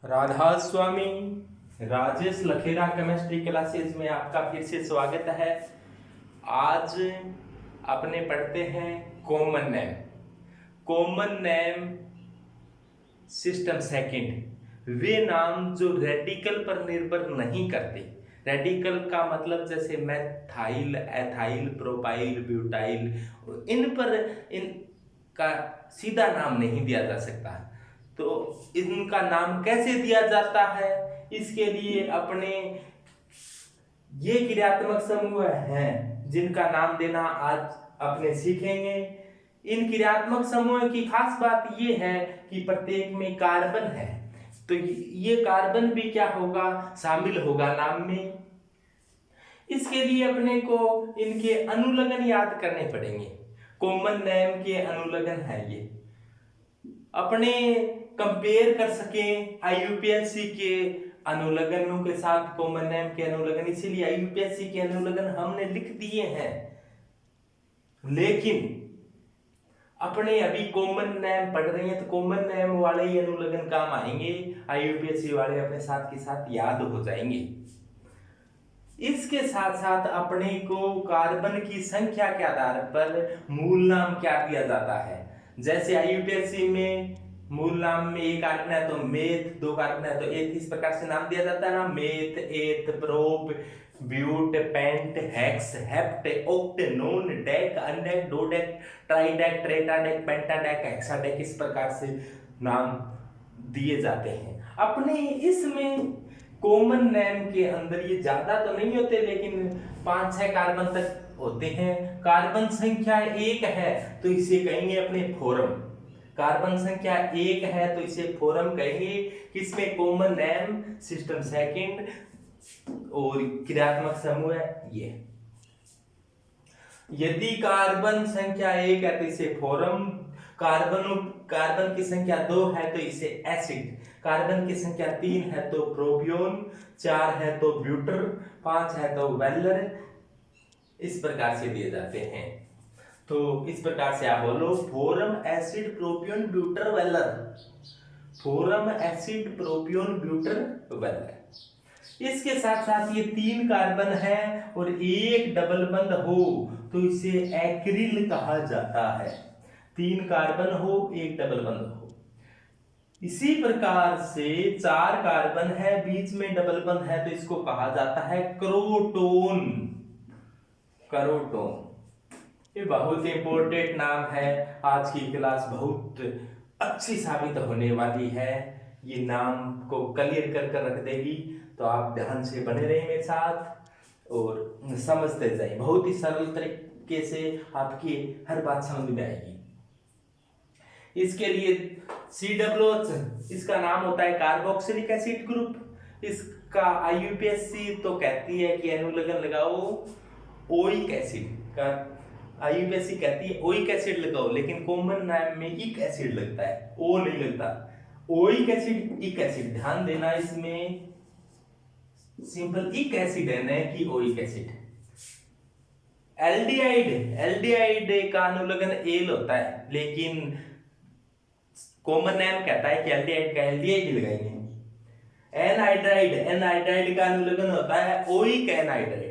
राधा स्वामी Rajesh Lakhera chemistry classes में आपका फिर से स्वागत है। आज अपने पढ़ते हैं common name. Common name system second वे नाम जो रेडिकल पर निर्भर नहीं करते। रेडिकल का मतलब जैसे मैथाइल, एथाइल, प्रोपाइल, ब्यूटाइल, इनका सीधा नाम नहीं दिया जा सकता। तो इनका नाम कैसे दिया जाता है, इसके लिए अपने ये क्रियात्मक समूह हैं जिनका नाम देना आज अपने सीखेंगे। इन क्रियात्मक समूह की खास बात ये है कि प्रत्येक में कार्बन है, तो ये कार्बन भी क्या होगा, शामिल होगा नाम में। इसके लिए अपने को इनके अनुलग्न याद करने पड़ेंगे। कॉमन नेम के अनुलग्न है ये, अपने कंपेयर कर सके आईयूपीएससी के अनुलग्नों के साथ कॉमन नेम के अनुलग्न, इसीलिए आईयूपीएससी के अनुलग्न हमने लिख दिए हैं। लेकिन अपने अभी कॉमन नेम पढ़ रहे हैं तो कॉमन नेम वाले ही अनुलग्न काम आएंगे, आईयूपीएससी वाले अपने साथ के साथ याद हो जाएंगे। इसके साथ साथ अपने को कार्बन की संख्या के आधार पर मूल नाम क्या दिया जाता है। जैसे आईयूपीएससी में मूल नाम में एक कार्बन है तो मेथ, दो कार्बन है तो एथ, इस प्रकार से नाम दिया जाता है ना। Meth, eth, prop, but, pent, hex, hept, oct, non, dec, undec, dodec, tridec, tetradec, pentadec, hexadec, इस प्रकार से नाम दिए जाते हैं। अपने इसमें कॉमन नेम के अंदर ये ज्यादा तो नहीं होते, लेकिन 5-6 कार्बन तक होते हैं। कार्बन संख्या 1 है तो इसे कहेंगे अपने फोरम। कार्बन संख्या 1 है तो इसे फोरम कहेंगे। किसमें? कॉमन नेम सिस्टम सेकंड, और क्रियात्मक समूह है ये। यदि कार्बन संख्या 1 है तो इसे फोरम, कार्बन की संख्या 2 है तो इसे एसिड, कार्बन की संख्या 3 है तो प्रोपियोन, 4 है तो ब्यूटर, 5 है तो वेलर, इस प्रकार से दिए जाते हैं। तो इस प्रकार से आप बोलो form, acid, propion, butyr, valer. Form, acid, propion, butyr, valer. इसके साथ साथ ये 3 कार्बन है और एक डबल बंद हो तो इसे एक्रिल कहा जाता है। 3 कार्बन हो, एक डबल बंद हो। इसी प्रकार से 4 कार्बन है, बीच में डबल बंद है तो इसको कहा जाता है क्रोटोन। क्रोटोन ये बहुत इंपॉर्टेंट नाम है। आज की क्लास बहुत अच्छी साबित होने वाली है, ये नाम को क्लियर कर रख देगी। तो आप ध्यान से बने रहिए मेरे साथ और समझते जाइए। बहुत ही सरल तरीके से आपकी हर बात समझ में आएगी। इसके लिए COOH इसका नाम होता है कार्बोक्सिलिक एसिड ग्रुप। इसका आईयूपीएससी तो कहती है कि अनुलग्न लगाओ ओइक एसिड का, आईयूपीएससी कहती है ओइक एसिड लगाओ, लेकिन कॉमन नेम में इक एसिड लगता है, ओ नहीं लगता। ओइक एसिड, इक एसिड, ध्यान देना इसमें सिंपल इक एसिड है न कि ओइक एसिड। एल्डिहाइड का अनुलग्न एल होता है, लेकिन कॉमन नेम कहता है कि एल्डिहाइड का एल्डिहाइड लगाएंगे। एनहाइड्राइड का अनुलग्न होता है ओइक एनहाइड्राइड।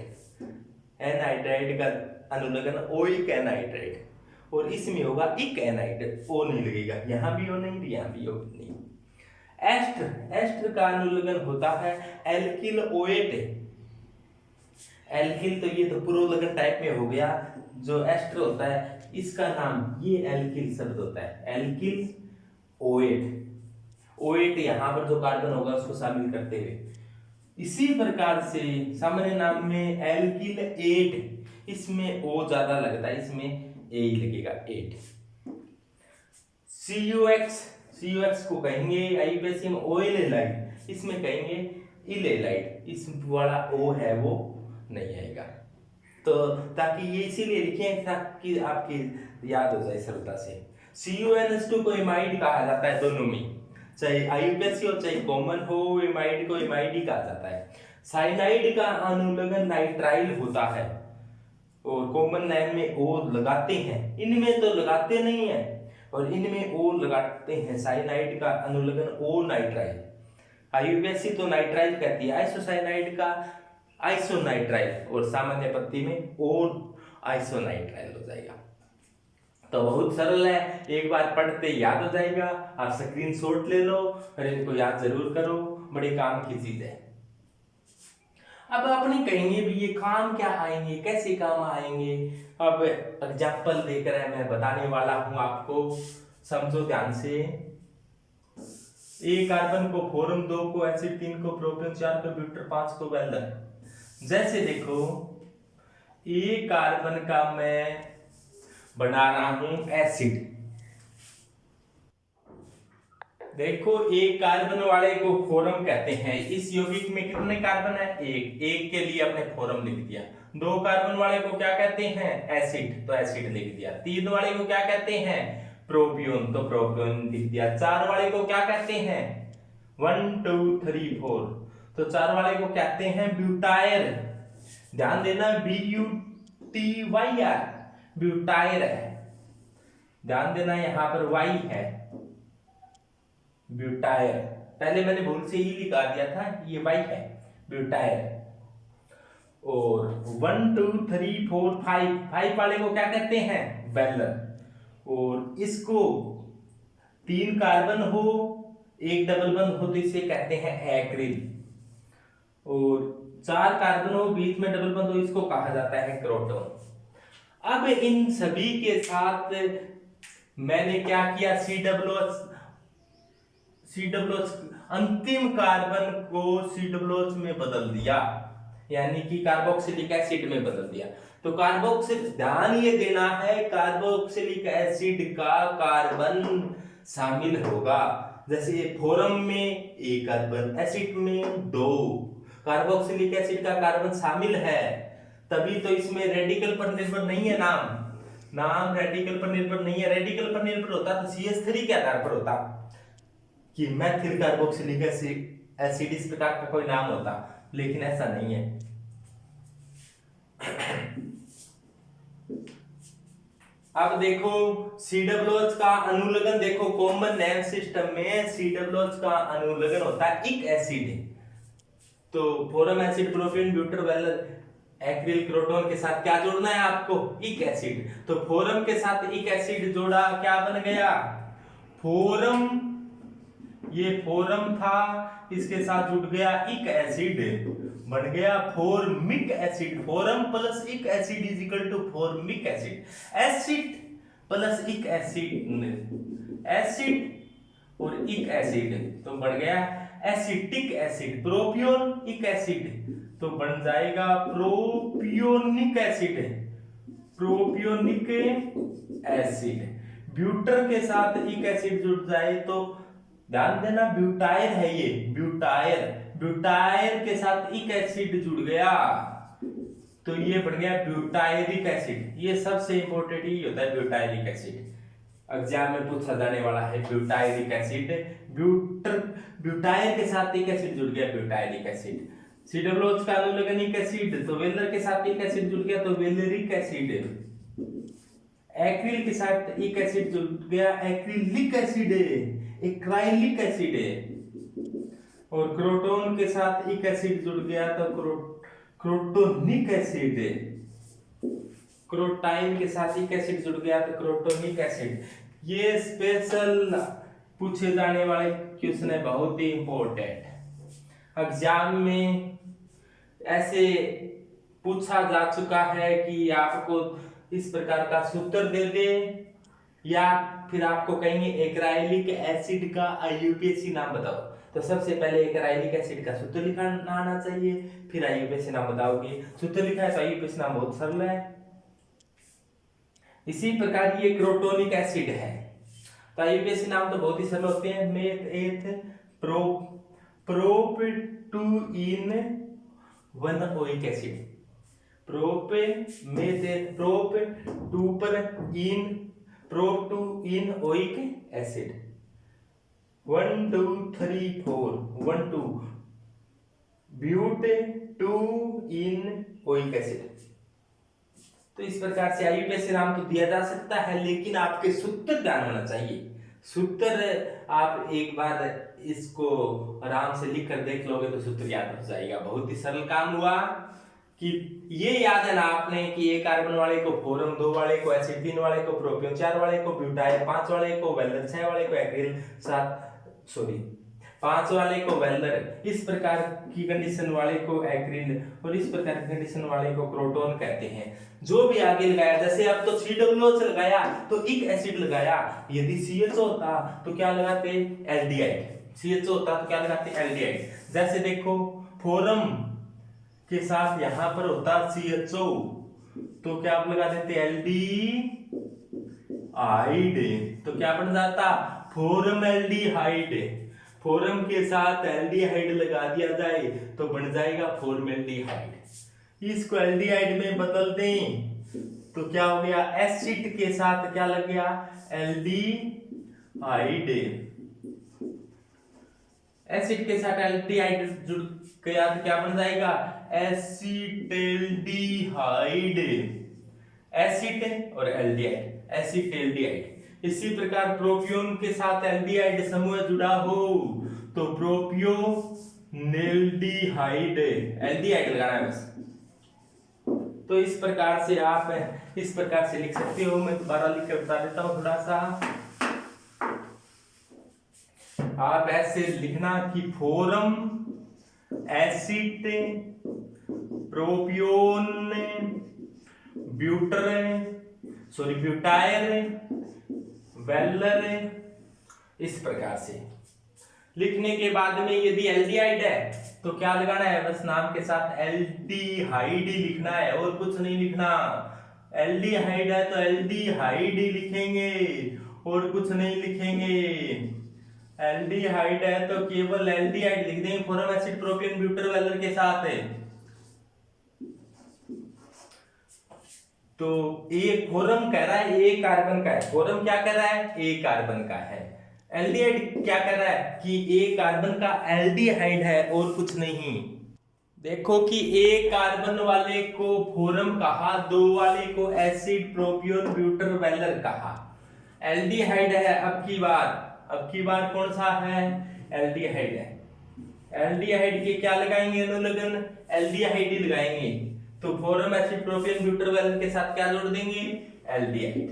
एनहाइड्राइड का अनुलग्न ओइक एनहाइड्राइड, और इसमें होगा इक एनहाइड, ओ नहीं लगेगा, यहां भी ओ नहीं, यहां भी ओ नहीं। एस्टर का अनुलग्न होता है एल्किल ओएट। एल्किल तो ये तो पुरोलग्न टाइप में हो गया। जो एस्टर होता है इसका नाम ये एल्किल शब्द होता है, एल्किल ओएट। ओएट यहां पर जो कार्बन होगा उसको शामिल करते हुए। इसी प्रकार से सामान्य नाम में एल्किल 8, इसमें ओ ज्यादा लगता है, इसमें ए ही लगेगा 8। COX को कहेंगे आईयूपीएससी में ऑयल हैलाइड, इसमें कहेंगे इल हैलाइड, इस वाला ओ है वो नहीं आएगा। तो ताकि ये इसीलिए लिखे ताकि आपकी याद हो जाए सरलता से। CuNH2 को इमाइड कहा जाता है, दोनों में, चाहे आईयूपीएससी हो चाहे कॉमन हो, इमाइड को इमाइड ही कहा जाता है। साइनाइड का अनुलग्न नाइट्राइल होता है, और कॉमन नेम में ओ लगाते हैं, इनमें तो लगाते नहीं है, और इनमें ओ लगाते हैं। साइनाइड का अनुलग्न ओ नाइट्राइल। आईयूपीएसी तो नाइट्राइल कहती है आइसोसाइनाइड का आइसोनाइट्राइल, और सामान्य पत्ती में और आइसोनाइट्राइल हो जाएगा। तो बहुत सरल है, एक बार पढ़ते याद हो जाएगा। आप स्क्रीनशॉट ले लो और इनको याद जरूर करो, बड़े काम की चीज है। अब अपने कहेंगे भी ये काम क्या आएंगे, कैसे काम आएंगे। अब एग्जाम्पल देकर मैं बताने वाला हूं आपको, समझो ध्यान से। ए कार्बन को फोरम 2 को एसिड 3 को प्रोपेन 4 को ब्यूटर 5 को वेल्डर। जैसे देखो ए कार्बन का मैं बना रहा हूं एसिड। देखो एक कार्बन वाले को फोरम कहते हैं। इस यौगिक में कितने कार्बन है? एक के लिए अपने फोरम लिख दिया। 2 कार्बन वाले को क्या कहते हैं? एसिड, तो एसिड लिख दिया। 3 वाले को क्या कहते हैं? प्रोपियोन, तो प्रोपियोन लिख दिया। 4 वाले को क्या कहते हैं? 1 2 3 4, तो 4 वाले को कहते हैं ब्यूटायर। ध्यान देना BUTYR ब्यूटायर है, ध्यान देना यहां पर Y है ब्यूटायर। पहले मैंने भूल से ही लिखा दिया था, ये Y है ब्यूटायर। और 1 2 3 4 5 वाले को क्या कहते हैं? वेलर। और इसको 3 कार्बन हो 1 डबल बंद हो तो इसे कहते हैं एक्रिल। और 4 कार्बन हो बीच में डबल बंद हो इसको कहा जाता है क्रोटोन। अब इन सभी के साथ मैंने क्या किया? COOH अंतिम कार्बन को COOH में बदल दिया, यानी कि कार्बोक्सिलिक एसिड में बदल दिया। तो कार्बोक्सिल, ध्यान ये देना है, कार्बोक्सिलिक एसिड का कार्बन शामिल होगा। जैसे फोरम में 1 कार्बन, एसिड में 2, कार्बोक्सिलिक एसिड का कार्बन शामिल है, तभी तो इसमें रेडिकल पर निर्भर नहीं है। नाम रेडिकल पर निर्भर नहीं है। रेडिकल पर निर्भर होता तो CH3 के आधार पर होता कि मेथिल कार्बोक्सिलिक एसिड इस प्रकार का कोई नाम होता, लेकिन ऐसा नहीं है। अब देखो COOH का अनुलग्न, देखो कॉमन नेम सिस्टम में COOH का अनुलग्न होता है इक एसिड। तो form acid propen butyr valer acryl croton के साथ क्या जोड़ना है आपको? इक एसिड। तो फोरम के साथ इक एसिड जोड़ा, क्या बन गया? फोरम, ये फोरम था, इसके साथ जुड़ गया इक एसिड, बन गया फॉर्मिक एसिड। फोरम प्लस इक acid is equal to formic acid. Acid plus इक एसिड, एसिड और इक एसिड तो बन गया एसिटिक एसिड। प्रोपियोन इक एसिड तो बन जाएगा प्रोपियोनिक एसिड, प्रोपियोनिक एसिड। ब्यूटर के साथ इक एसिड जुड़ जाए तो ध्यान देना ब्यूटायर है ये, ब्यूटायर, ब्यूटायर के साथ इक एसिड जुड़ गया तो ये बन गया ब्यूटायरिक एसिड। ये सबसे इंपॉर्टेंट ही होता है ब्यूटायरिक एसिड, एग्जाम में पूछा जाने वाला है ब्यूटायरिक एसिड। ब्यूटायर के साथ एक एसिड जुड़ गया ब्यूटायरिक एसिड। COOH का अनुलग्न इक एसिड, तो वेलर के साथ एक एसिड जुड़ गया तो वेलरिक एसिड। एक्रिल के साथ एक एसिड जुड़ गया एक्रिलिक एसिड, एक्राइलिक एसिड। और क्रोटोन के साथ एक एसिड जुड़ गया तो क्रोटोनिक एसिड। क्रोटाइल के साथ एक एसिड जुड़ गया तो क्रोटोनिक एसिड। ये स्पेशल पूछे जाने वाले क्वेश्चन है, बहुत ही इंपॉर्टेंट। एग्जाम में ऐसे पूछा जा चुका है कि आपको इस प्रकार का सूत्र दे दे, या फिर आपको कहेंगे एक्राइलिक एसिड का आईयूपीएसी नाम बताओ, तो सबसे पहले एक्राइलिक एसिड का सूत्र लिखना आना चाहिए, फिर आईयूपीएसी नाम बताओगे। सूत्र लिखा है तो आईयूपीएसी नाम बहुत सरल है। इसी प्रकार ये क्रोटोनिक एसिड है, तो आईयूपीएसी नाम तो बहुत ही सरल होते हैं। Meth eth prop two en 1 oic acid, prop meth eth prop 2 पर en prop 2 en oic acid 1 2 3 4 1 2 but 2 en oic acid. तो इस प्रकार से आईयूपीएसी नाम तो दिया जा सकता है, लेकिन आपके सूत्र ध्यान होना चाहिए। सूत्र आप एक बार इसको आराम से लिख कर देख लोगे तो सूत्र याद हो जाएगा। बहुत ही सरल काम हुआ कि ये याद है ना आपने कि एक कार्बन वाले को फोरम, 2 वाले को एसिड, 3 वाले को प्रोपियोन, 4 वाले को ब्यूटाइल, 5 वाले को वेल्डर, 6 वाले को एक्रिल, 5 वाले को वेल्डर, इस प्रकार की कंडीशन वाले को एक्रिल और इस प्रकार की कंडीशन वाले को क्रोटोन कहते हैं। जो भी आगे लगाया, जैसे अब तो COOH लगाया तो एक एसिड लगाया, यदि CHO होता तो क्या लगाते, एल्डिहाइड। CHO होता तो क्या लगाते, एल्डिहाइड। जैसे देखो फोरम के साथ यहां पर होता CHO तो क्या आप लगा देते, एल्डिहाइड, तो क्या बन जाता, फोरम एल्डिहाइड। फोरम के साथ एल्डिहाइड लगा दिया जाए तो बन जाएगा फॉर्मेल्डिहाइड। इसको एल्डिहाइड में बदल दें तो क्या हो गया, एसिड के साथ क्या लग गया, एल्डिहाइड। एसिड के साथ एल्डिहाइड जुड़ गया तो क्या बन जाएगा, एसिटेल्डिहाइड। एसिड और एल्डिहाइड, एसिटेल्डिहाइड। इसी प्रकार प्रोपियोन के साथ एल्डिहाइड समूह जुड़ा हो तो प्रोपियोनेल्डिहाइड, एल्डिहाइड लगाना है बस। तो इस प्रकार से आप इस प्रकार से लिख सकते हो। मैं दोबारा लिख कर बता देता हूं थोड़ा सा। आप ऐसे लिखना कि फोरम, एसिड, प्रोपियोन, ब्यूटाइल, वेल्डर, इस प्रकार से लिखने के बाद में यदि एल्डिहाइड है तो क्या लगाना है, बस नाम के साथ एल्डिहाइड ही लिखना है और कुछ नहीं लिखना। एल्डिहाइड है तो एल्डिहाइड ही लिखेंगे और कुछ नहीं लिखेंगे। एल्डिहाइड है तो केवल एल्डिहाइड लिख देंगे, फोरम, एसिड, प्रोपियोन, ब्यूटर, वेल्डर के साथ है। तो एक फोरम कह रहा है एक कार्बन का है, फोरम क्या कह रहा है, एक कार्बन का है। एल्डिहाइड क्या कह रहा है कि एक कार्बन का एल्डिहाइड है और कुछ नहीं। देखो कि एक कार्बन वाले को फोरम कहा, 2 वाले को एसिड, प्रोपियोन, ब्यूटर, वेल्डर कहा। एल्डिहाइड है अब की बार कौन सा है, एल्डिहाइड है। एल्डिहाइड के क्या लगाएंगे, अनुलग्न एल्डिहाइड ही लगाएंगे। तो फोरम, एसिड, प्रोपियोन, ब्यूटर, वेल्डर के साथ क्या जोड़ देंगे, एल्डिहाइड।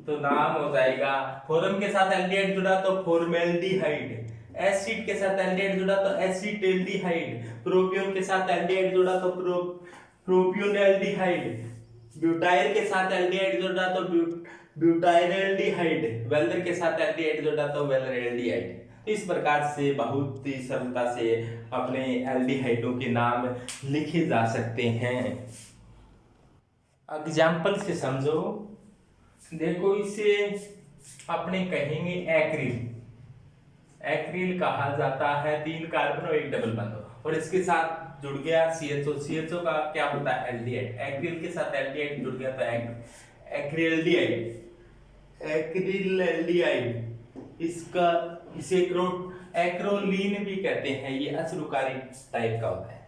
तो नाम हो जाएगा, फोरम के साथ एल्डिहाइड जुड़ा तो फॉर्मेल्डिहाइड, एसिड के साथ एल्डिहाइड जुड़ा तो एसिटेल्डिहाइड, प्रोपियोन के साथ एल्डिहाइड जुड़ा तो प्रोपियोनेल्डिहाइड, ब्यूटाइल के साथ एल्डिहाइड जुड़ा तो ब्यूटाइलेल्डिहाइड, वेल्डर के साथ एल्डिहाइड जुड़ा तो वेल्डरेल्डिहाइड। इस प्रकार से बहुत ही सरलता से अपने एल्डिहाइडों के नाम लिखे जा सकते हैं। एग्जाम्पल से समझो। देखो इसे अपने कहेंगे एक्रिल। एक्रिल कहा जाता है 3 कार्बन और 1 डबल बॉन्ड और इसके साथ जुड़ गया CHO। CHO का क्या होता है, एल्डिहाइड। एक्रिल के साथ एल्डिहाइड जुड़ गया तो एक्रिल्डिहाइड, एक्रिल्डिहाइड। इसे एक्रोलीन भी कहते हैं, ये अश्रुकारी टाइप का होता है।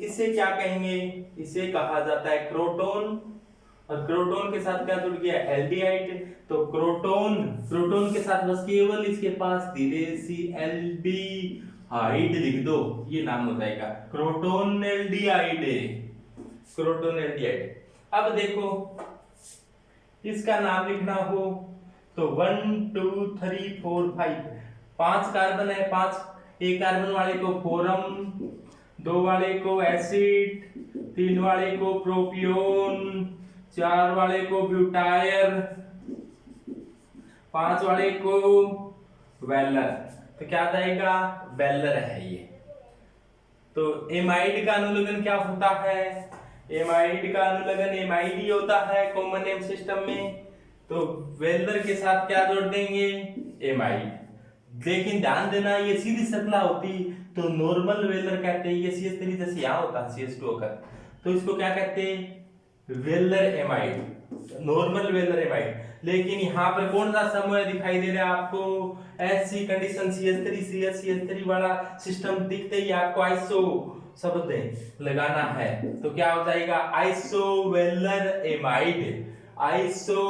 इसे क्या कहेंगे, इसे कहा जाता है क्रोटोन। और क्रोटोन के साथ क्या जुड़ गया, एल्डिहाइड। तो क्रोटोन के साथ बस केवल इसके पास धीरे सी एल्डिहाइड लिख दो, ये नाम हो जाएगा क्रोटोनेल्डिहाइड। क्रोटोनेल्डिहाइड। अब देखो इसका नाम लिखना हो तो 1 2 3 4 5 5 कार्बन है। 1 कार्बन वाले को फोरम, 2 वाले को एसिड, 3 वाले को प्रोपियोन, 4 वाले को ब्यूटाइल, 5 वाले को वेल्डर। तो क्या आ जाएगा, वेल्डर है ये। तो एमाइड का अनुलग्न क्या होता है, एमाइड का अनुलग्न एमाइड ही होता है कॉमन नेम सिस्टम में। तो वेल्डर के साथ क्या जोड़ देंगे, एमाइड। लेकिन ध्यान देना ये सीधी शक्ला होती तो नॉर्मल वेल्डर कहते हैं, ये CH3 जैसे यहाँ होता है CH2 होकर, तो इसको क्या कहते हैं, welder amide, normal welder amide. लेकिन यहाँ पर कौन सा समूह दिखाई दे रहा है आपको, ऐसी कंडीशन CH3 वाला सिस्टम दिखते ही आपको आइसो शब्द लगाना है। तो क्या हो जाएगा, iso welder amide, iso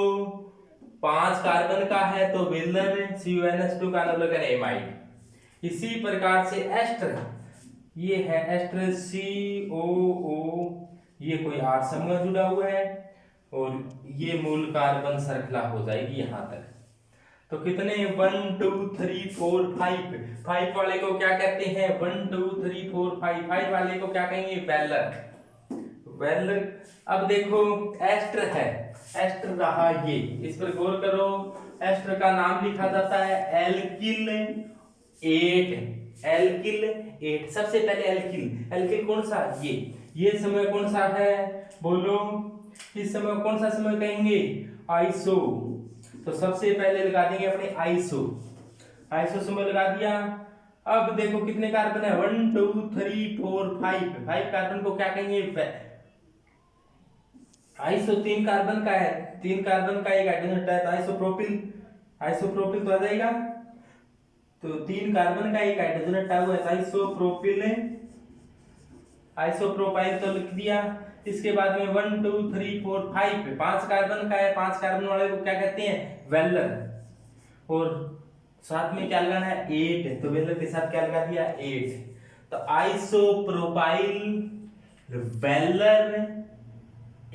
5 carbon का है तो वेलर CuNH2 का अनुलग्न एमाइड। इसी प्रकार से एस्टर, ये है एस्टर COO, ये कोई R समूह जुड़ा हुआ है और ये मूल कार्बन श्रृंखला हो जाएगी यहां तक। तो कितने 1 2 3 4 5, 5 वाले को क्या कहते हैं 1 2 3 4 5, 5 वाले को क्या कहेंगे वेलर, वेलर। अब देखो एस्टर है, एस्टर रहा ये, इस पर गौर करो। एस्टर का नाम लिखा जाता है एल्किल 8, एल्किल 8। सबसे पहले एल्किल, एल्किल कौन सा, ये समूह कौन सा है बोलो, इस समूह कौन सा समूह कहेंगे आइसो। तो सबसे पहले लगा देंगे अपने आइसो, आइसो समूह लगा दिया। अब देखो कितने कार्बन है 1 2 3 4 5, 5 कार्बन को क्या कहेंगे आइसो। 3 कार्बन का है, 3 कार्बन का एक हाइड्रोजन हटा है तो आइसोप्रोपिल, आइसोप्रोपिल तो आ जाएगा। तो 3 कार्बन का एक हाइड्रोजन हटा हुआ है तो आइसोप्रोपिल, आइसोप्रोपाइल तो लिख दिया। इसके बाद में 1 2 3 4 5, 5 कार्बन का है, 5 कार्बन वाले को क्या कहते हैं वेलर। और साथ में क्या लगाना है 8, तो वेलर के साथ क्या लगा दिया 8। तो आइसोप्रोपाइल वेलर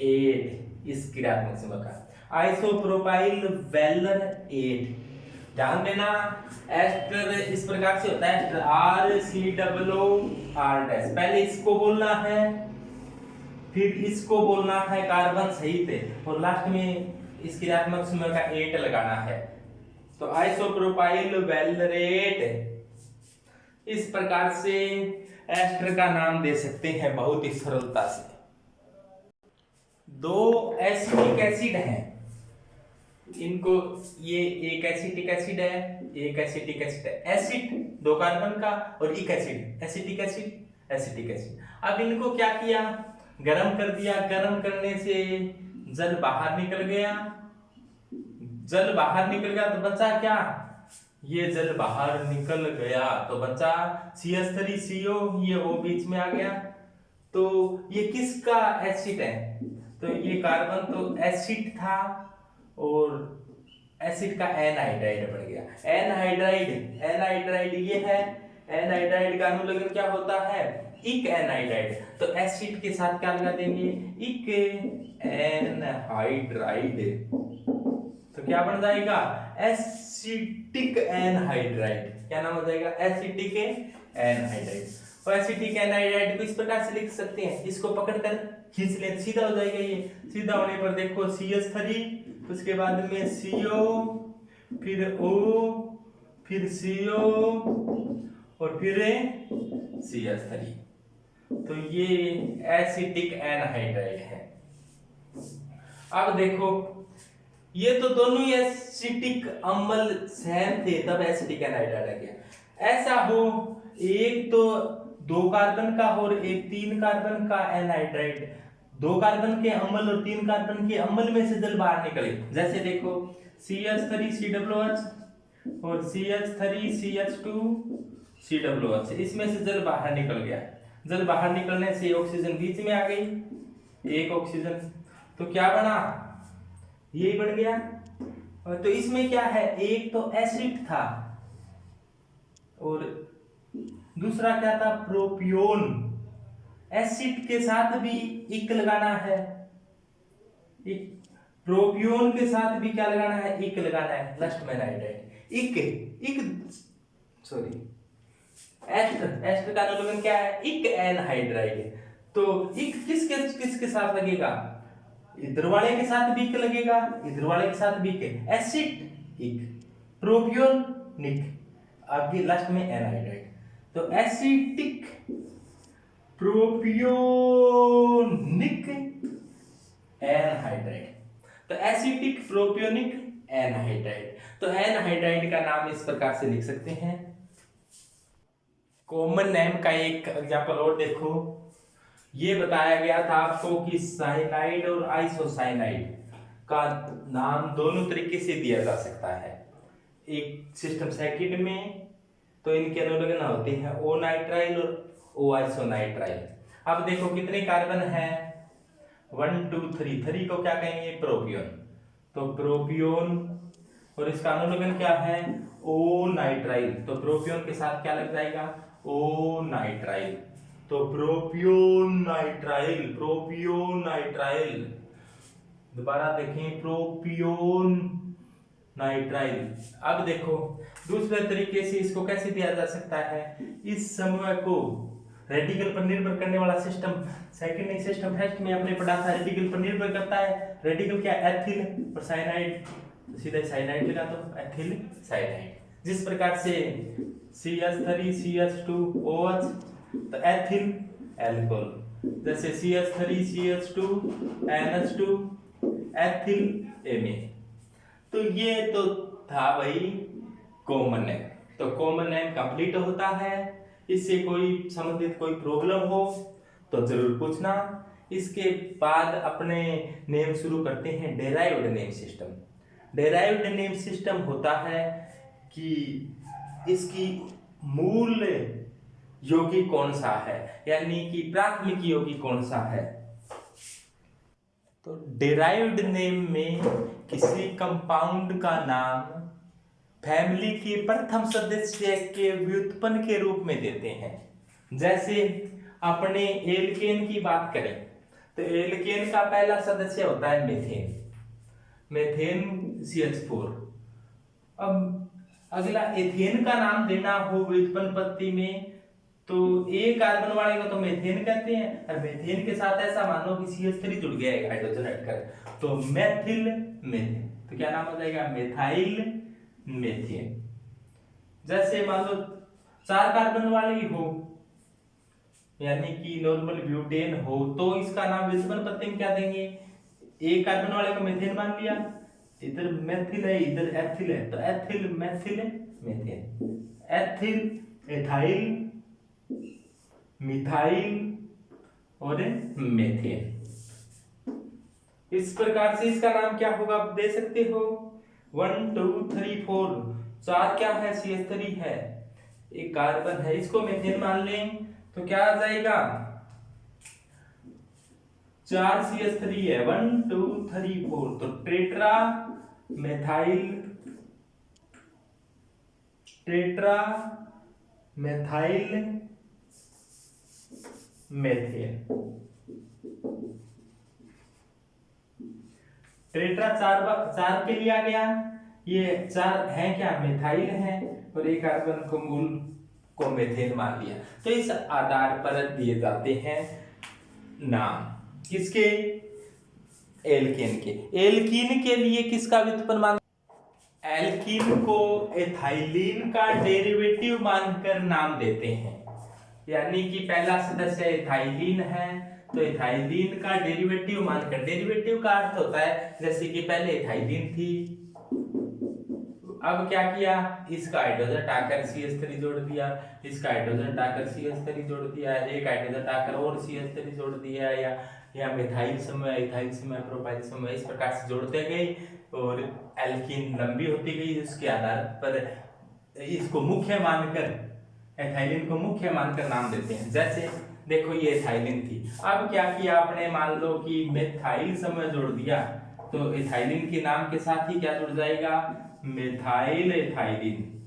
8 इस क्रियात्मक समूह का, आइसोप्रोपाइल वेलर 8। ध्यान देना एस्टर इस प्रकार से होता है RCOOR'। पहले इसको बोलना है फिर इसको बोलना है कार्बन सहित है और लास्ट में इस क्रियात्मक समूह का 8 लगाना है। तो आइसोप्रोपाइल वेलरेट, इस प्रकार से एस्टर का नाम दे सकते हैं बहुत ही सरलता से। 2 एसिटिक एसिड हैं, इनको ये एक एसिटिक एसिड है, एक एसिटिक एसिड है, एसिड 2 कार्बन का और एक acid, acetic acid, acetic acid. अब इनको क्या किया गरम कर दिया, गरम करने से जल बाहर निकल गया, जल बाहर निकल गया तो बचा क्या, ये जल बाहर निकल गया तो बचा CH3CO, ये O बीच में आ गया। तो ये किसका एसिड है, तो ये कार्बन तो एसिड था और एसिड का एनहाइड्राइड बन गया, एनहाइड्राइड, एनहाइड्राइड ये है। एनहाइड्राइड का अनुलग्न क्या होता है इक एनहाइड्राइड। तो एसिड के साथ क्या लगा देंगे इक एनहाइड्राइड, तो क्या बन जाएगा एसिटिक एनहाइड्राइड। क्या नाम हो जाएगा एसिटिक एनहाइड्राइड। और एसिटिक एनहाइड्राइड को इस प्रकार से लिख सकते हैं, इसको पकड़कर खींच ले सीधा हो जाएगा। ये सीधा होने पर देखो CH3, उसके बाद में CO, फिर O, फिर CO और फिर CH3। तो ये एसिटिक एनहाइड्राइड है। अब देखो ये तो दोनों ही एसिटिक अम्ल सेम थे तब एसिटिक एनहाइड्राइड आ गया। ऐसा हो एक तो 2 कार्बन का और एक 3 कार्बन का एनहाइड्राइड, 2 कार्बन के अम्ल और 3 कार्बन के अम्ल में से जल बाहर निकले। जैसे देखो CH3COOH और CH3CH2COOH, इसमें से जल बाहर निकल गया। जल बाहर निकलने से ऑक्सीजन बीच में आ गई, एक ऑक्सीजन, तो क्या बना यही बन गया। और तो इसमें क्या है एक तो एसिड था और दूसरा क्या था प्रोपियोन। एसिड के साथ भी इक लगाना है, प्रोपियोन के साथ भी क्या लगाना है इक लगाना है, लास्ट में एनहाइड्राइड इक, एस्टर, एस्टर का अनुलग्न क्या है इक एनहाइड्राइड। तो इक किसके साथ लगेगा, इधर वाले के साथ भी इक लगेगा, इधर वाले के साथ भी इक, एसिड इक, प्रोपियोन निक, आगे लास्ट में एनहाइड्राइड। तो एसिटिक प्रोपियोनिक एनहाइड्राइड, तो एसिटिक प्रोपियोनिक एनहाइड्राइड। तो एनहाइड्राइड का नाम इस प्रकार से लिख सकते हैं। कॉमन नेम का एक एग्जांपल और देखो, ये बताया गया था आपको कि साइनाइड और आइसोसाइनाइड का नाम दोनों तरीके से दिया जा सकता है। एक सिस्टम सेकंड में तो इनके अनुलग्न होते हैं ओ नाइट्राइल और ओ आइसोनाइट्राइल। अब देखो कितने कार्बन हैं 1 2 3, 3 को क्या कहेंगे प्रोपियोन, तो प्रोपियोन, और इसका अनुलग्न क्या है, ओ नाइट्राइल। तो प्रोपियोन के साथ क्या लग जाएगा, ओ नाइट्राइल। तो प्रोपियोन नाइट्राइल, प्रोपियोन नाइट्राइल। दोबारा देखें, प्रोपियोन नाइट्राइल। अब देखो दूसरे तरीके से इसको कैसे दिया जा सकता है, इस समूह को रेडिकल पर निर्भर करने वाला सिस्टम सेकेंडरी सिस्टम फर्स्ट में आपने पढ़ा था, रेडिकल पर निर्भर करता है। रेडिकल क्या, एथिल और साइनाइड, सीधा साइनाइड लगा दो, एथिल साइनाइड। जिस प्रकार से CH3CH2OH तो एथिल एल्कोहल, जैसे CH3CH2 NH2 एथिल Na। तो ये तो था भाई कॉमन नेम। तो कॉमन नेम कंप्लीट होता है। इससे कोई संबंधित कोई प्रॉब्लम हो तो जरूर पूछना। इसके बाद अपने नेम शुरू करते हैं derived name system. Derived name system होता है कि इसकी मूल यौगिक कौन सा है, यानी कि प्राथमिक यौगिक कौन सा है। तो डेराइव्ड नेम में किसी कंपाउंड का नाम फैमिली के प्रथम सदस्य के व्युत्पन्न के रूप में देते हैं। जैसे अपने एल्केन की बात करें तो एल्केन का पहला सदस्य होता है मीथेन, मीथेन CH4। अब अगला एथेन का नाम देना हो व्युत्पन्न पत्ती में तो एक कार्बन वाले को तो मीथेन कहते हैं, और मीथेन के साथ ऐसा मानो कि CH3 जुड़ गया है हाइड्रोजन हटकर, तो मेथिल मीथेन। तो क्या नाम हो जाएगा, मेथाइल मीथेन। जैसे मान लो 4 कार्बन वाली हो यानी कि नॉर्मल ब्यूटेन हो तो इसका नाम व्युत्पन्न पत्ती में क्या देंगे, एक कार्बन वाले को मीथेन मान लिया, इधर मेथिल है इधर एथिल है तो ethyl methyl methane, ethyl ethyl methyl और मीथेन। इस प्रकार से इसका नाम क्या होगा आप दे सकते हो, 1 2 3 4, 4 क्या है CH3 है, एक कार्बन है, इसको मीथेन मान लें तो क्या आ जाएगा 4 CH3 है, 1 2 3 4, तो tetra methyl, tetra methyl methane. Tetra 4 के लिए आ गया, ये 4 है क्या, मिथाइल है, और एक कार्बन को मूल को मीथेन मान लिया। तो इस आधार पर दिए जाते हैं नाम, किसके, एल्केन के। एल्कीन के लिए किसका व्युत्पन्न मान, एल्कीन को एथाइलिन का डेरिवेटिव मानकर नाम देते हैं। यानी कि पहला सदस्य एथाइलिन है तो एथाइलिन का डेरिवेटिव मानकर, डेरिवेटिव का अर्थ होता है जैसे कि पहले एथाइलिन थी, अब क्या किया, इसका हाइड्रोजन हटाकर CH3 जोड़ दिया, इसका हाइड्रोजन हटाकर CH3 जोड़ दिया, एक हाइड्रोजन हटाकर और CH3 जोड़ दिया, या मिथाइल समूह, इथाइल समूह, प्रोपाइल समूह, इस प्रकार से जोड़ते गए और एल्कीन लंबी होती गई। उसके आधार पर इसको मुख्य मानकर, एथाइलिन को मुख्य मानकर नाम देते हैं। जैसे देखो ये एथाइलिन थी, अब क्या किया आपने, मान लो कि मिथाइल समूह जोड़ दिया तो एथाइलिन के नाम के साथ ही क्या जुड़ जाएगा, मिथाइल एथाइलिन।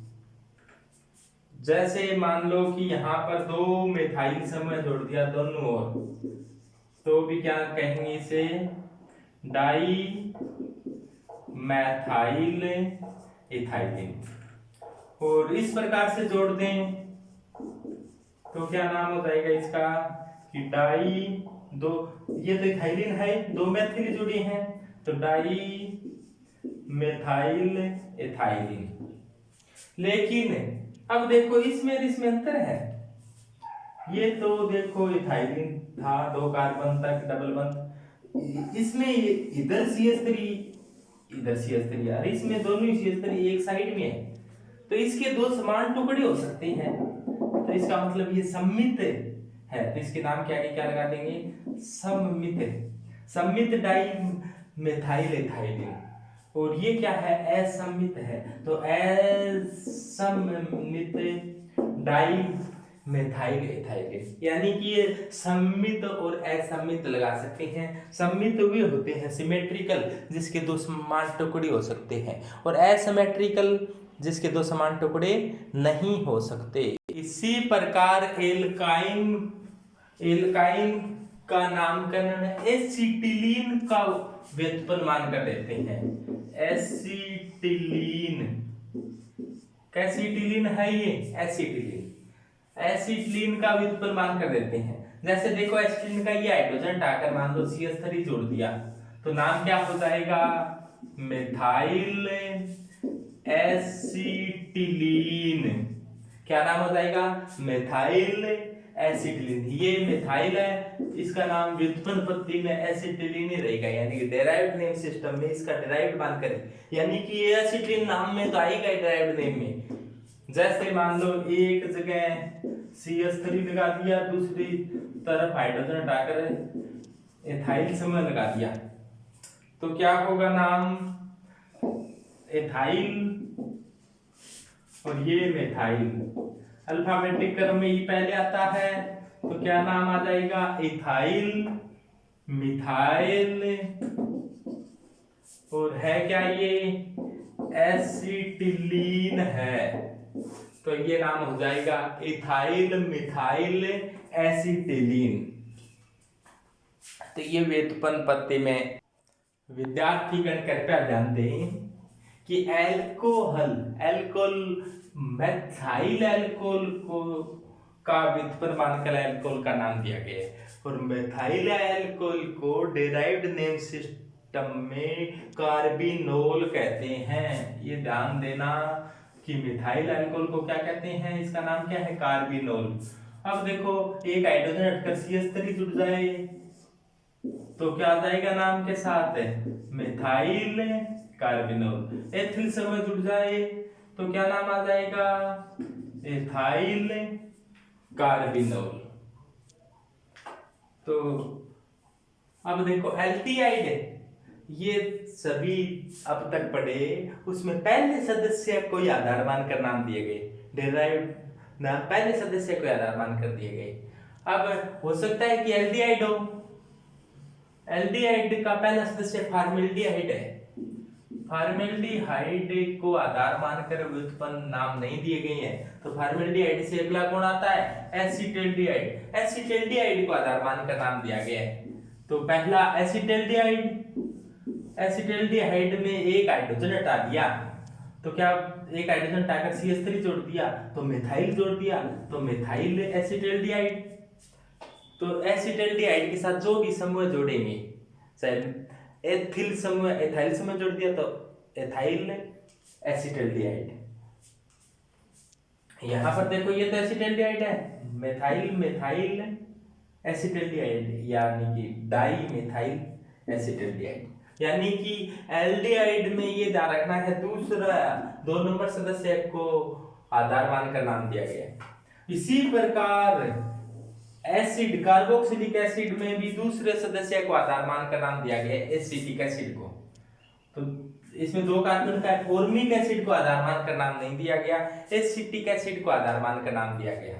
जैसे मान लो कि यहाँ पर 2 मिथाइल समूह जोड़ दिया दोनों ओर, तो भी क्या कहेंगे इसे, डाई मैथाइल एथाइलिन। और इस प्रकार से जोड़ दें तो क्या नाम हो जाएगा इसका, कि डाई, ये तो एथाइलिन है, 2 मेथिल जुड़ी हैं तो डाई मेथाइल एथाइलिन। लेकिन अब देखो इसमें अंतर है, ये तो देखो एथाइलिन था 2 कार्बन तक डबल बंद, इसमें इधर CH3 इधर CH3 यार, इसमें दोनों ही CH3 एक साइड में है तो इसके 2 समान टुकड़े हो सकते हैं, तो इसका मतलब ये सममित है, तो इसके नाम क्या लगा देंगे, सममित, सममित डाई मेथाइल एथाइलिन। और ये क्या है, असममित है, तो असममित डाई मिथाइल एथाइलेट, यानी कि ये सम्मित और असम्मित लगा सकते हैं। सम्मित वे होते हैं सिमेट्रिकल, जिसके दो समान टुकड़े हो सकते हैं, और असिमेट्रिकल, जिसके दो समान टुकड़े नहीं हो सकते। इसी प्रकार एल्काइन का नामकरण एसिटिलीन का व्युत्पन्न मानकर देते हैं। एसिटिलीन, कैसिटिलीन है ये, एसिटिलीन का व्युत्पन्न मानकर देते हैं। जैसे देखो एसिटिलीन का ये हाइड्रोजन हटाकर मान लो CH3 जोड़ दिया, तो नाम क्या हो जाएगा, मिथाइल एसिटिलीन। क्या नाम हो जाएगा, मिथाइल एसिटिलीन। ये मिथाइल है, इसका नाम व्युत्पन्न पत्ती में एसिटिलीन ही रहेगा, यानी कि डेराइव्ड नेम सिस्टम में इसका डेराइव्ड मानकर, यानी कि ये एसिटिलीन नाम में तो आएगा डेराइव्ड नेम में। जैसे मान लो एक जगह CH3 लगा दिया, दूसरी तरफ हाइड्रोजन हटाकर एथाइल समूह लगा दिया, तो क्या होगा नाम, एथाइल, और ये मिथाइल। अल्फाबेटिक क्रम में ये पहले आता है, तो क्या नाम आ जाएगा, इथाइल, मिथाइल, और है क्या ये, एसिटिलीन है, तो ये नाम हो जाएगा इथाइल मिथाइल एसिटिलीन। तो ये व्युत्पन्न पत्ती में विद्यार्थीगण कृपया ध्यान दें कि मेथाइल एल्कोहल को का व्युत्पन्न मानकर एल्कोहल का नाम दिया गया है, और मेथाइल एल्कोहल को डेराइव्ड नेम सिस्टम में कार्बिनोल कहते हैं। ये ध्यान देना कि मिथाइल अल्कोहल को क्या कहते हैं, इसका नाम क्या है, कार्बिनोल। अब देखो एक हाइड्रोजन हटकर CH3 जुड़ जाए तो क्या आ जाएगा नाम के साथ, मिथाइल कार्बिनोल। एथिल समूह जुड़ जाए तो क्या नाम आ जाएगा, एथाइल कार्बिनोल। तो अब देखो एल्डिहाइड, ये सभी अब तक पढ़े, उसमें पहले सदस्य को आधार मानकर नाम दिए गए, डेराइव्ड नाम पहले सदस्य को आधार मानकर दिए गए। अब हो सकता है कि एल्डिहाइड हो, एल्डिहाइड का पहला सदस्य फॉर्मेल्डिहाइड है, फॉर्मेल्डिहाइड को आधार मानकर व्युत्पन्न नाम नहीं दिए गए हैं, तो फॉर्मेल्डिहाइड से अगला कौन आता है, एसिटल्डिहाइड। एसिटल्डिहाइड को आधार मानकर नाम दिया गया है, तो पहला एसिटल्डिहाइड, एसिटल्डिहाइड में एक हाइड्रोजन हटा दिया, तो क्या एक हाइड्रोजन हटाकर CH3 जोड़ दिया, तो मिथाइल जोड़ दिया, तो मिथाइल एसिटल्डिहाइड। तो एसिटल्डिहाइड के साथ जो भी समूह जोड़ेंगे, चाहे एथिल समूह एथाइल समूह जोड़ दिया तो एथाइल एसिटल्डिहाइड। यहां पर देखो ये तो एसिटल्डिहाइड है, मिथाइल मिथाइल एसिटल्डिहाइड, यानी कि डाई मिथाइल एसिटल्डिहाइड। यानी कि एल्डिहाइड में ये ध्यान रखना है, दूसरा 2 नंबर सदस्य को आधार मानकर नाम दिया गया है। इसी प्रकार एसिड, कार्बोक्सिलिक एसिड में भी दूसरे सदस्य को आधार मानकर नाम दिया गया है, एसिटिक एसिड को। तो इसमें 2 कार्बन का फॉर्मिक एसिड को आधार मानकर नाम नहीं दिया गया, एसिटिक एसिड को आधार मानकर नाम दिया गया।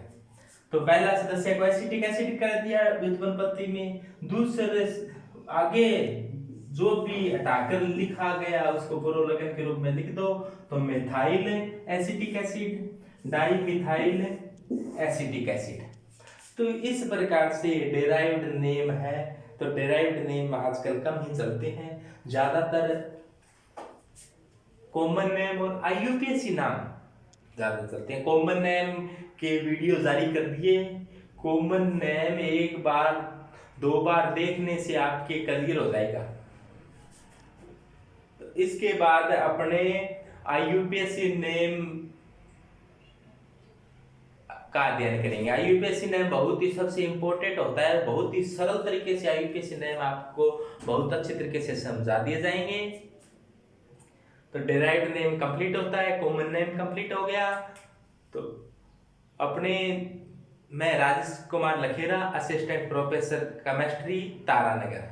तो पहला सदस्य को एसिटिक एसिड कर दिया व्युत्पन्न पत्ती में, दूसरे आगे जो भी हटाकर लिखा गया उसको पुरोलगन के रूप में लिख दो, तो methyl acetic acid, di methyl acetic acid. तो इस प्रकार से डेराइव्ड नेम है। तो डेराइव्ड नेम आजकल कम ही चलते हैं, ज्यादातर कॉमन नेम और IUPAC नाम ज्यादा चलते हैं। कॉमन नेम के वीडियो जारी कर दिए, कॉमन नेम 1 बार 2 बार देखने से आपके क्लियर हो जाएगा। तो इसके बाद अपने IUPAC नेम का अध्ययन करेंगे। IUPAC नेम बहुत ही सबसे इंपॉर्टेंट होता है, बहुत ही सरल तरीके से IUPAC नेम आपको बहुत अच्छे तरीके से समझा दिए जाएंगे। तो डेराइव्ड नेम कंप्लीट होता है, कॉमन नेम कंप्लीट हो गया। तो अपने मैं Rajesh Kumar Lakhera, assistant professor chemistry Taranagar.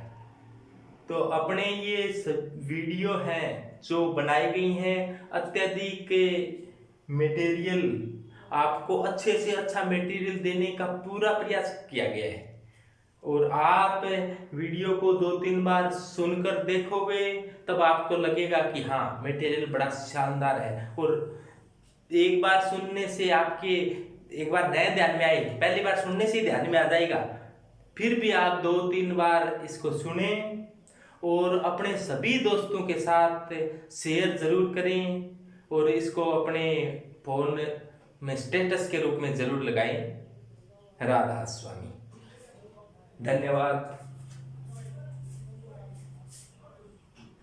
तो अपने ये वीडियो हैं जो बनाई गई हैं, अत्यधिक मटेरियल आपको अच्छे से अच्छा मटेरियल देने का पूरा प्रयास किया गया है। और आप वीडियो को 2-3 बार सुनकर देखोगे तब आपको लगेगा कि हाँ मटेरियल बड़ा शानदार है। और एक बार सुनने से आपके एक बार नए ध्यान में आएगी, पहली बार सुनने से ही ध्यान में आ जाएगा, फिर भी आप 2-3 बार इसको सुने और अपने सभी दोस्तों के साथ शेयर जरूर करें और इसको अपने फोन में स्टेटस के रूप में जरूर लगाएं। राधा स्वामी। धन्यवाद।